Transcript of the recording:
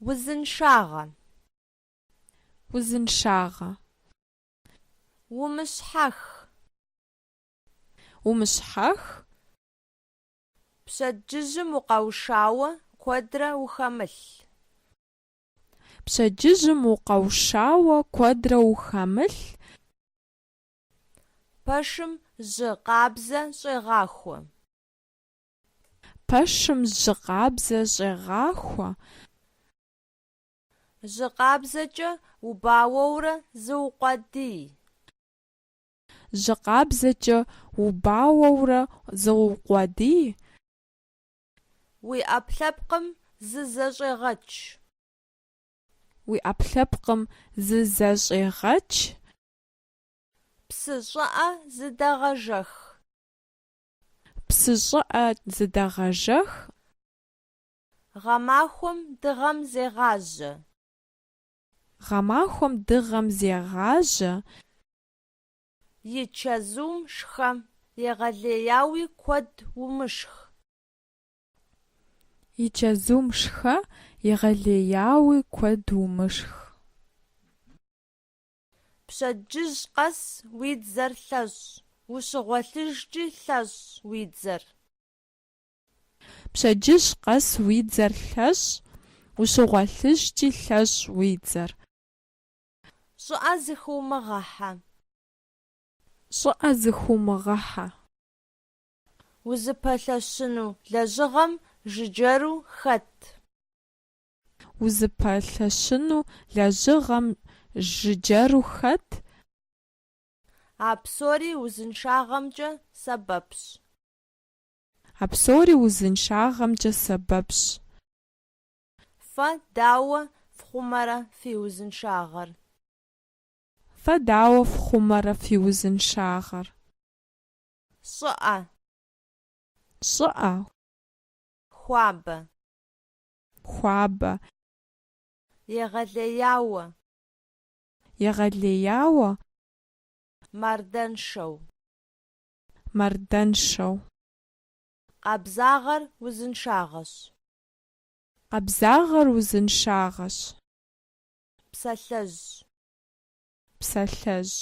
Узыншагъэ. узыншагъэ. Умышъхьэх. умышъхьэх. Пшъэшъэжъым укъэушъауэ куэдрэ ухэмылъ. пшъэшъыжьым укъэушъауэ куэдрэ ухэмылъ. Пэшым жьы къабзэ щӏегъахуэ. пэшым жьы къабзэ щӏегъахуэ. Жьы къабзэкӏэ убауэурэ зыукъуэдий. жьы къабзэкӏэ убауэурэ зыукъуэдий. Уи ӏэпкълъэпкъым зызэщӏегъэкӏ. уи ӏэпкълъэпкъым зызэщӏегъэкӏ. Псы щӏыӏэ зыдэгъэжэх. псы щӏыӏэ зыдэгъэжэх. Гъэмахуэм дыгъэм зегъажьэ. гъэмахуэм дыгъэм зегъажьэ. И чэзум шхэм егъэлеяуи куэд умышх. и чэзум шхэ егъэлеяуи куэд умышх. Пщэдджыжь къэс уи дзэр лъэщӏ, ущыгъуэлъыжкӏи лъэщӏ уи дзэр. пщэдджыжь къэс уи дзэр лъэщӏ, ущыгъуэлъыжкӏи лъэщӏ уи дзэр. Щӏыӏэ зыхыумыгъэхьэ. щӏыӏэ зыхыумыгъэхьэ. Узыпэлъэщыну лэжьыгъэм жыджэру хэт? узыпэлъэщыну лэжьыгъэм жыджэру хэт? А псори узыншагъэмкӏэ сэбэпщ. а псори узыншагъэмкӏэ сэбэпщ. Фэ дауэ фхъумэрэ фи узыншагъэр? Фэ дауэ фхъумэрэ фи узыншагъэр? Щӏыӏэ. щӏыӏэ. Хуабэ. хуабэ. Егъэлеяуэ. егъэлеяуэ. Мардэншэу. мардэншэу. Къабзагъэр узыншагъэщ. къабзагъэр узыншагъэщ. Псэлъэжь. псэлъэжь.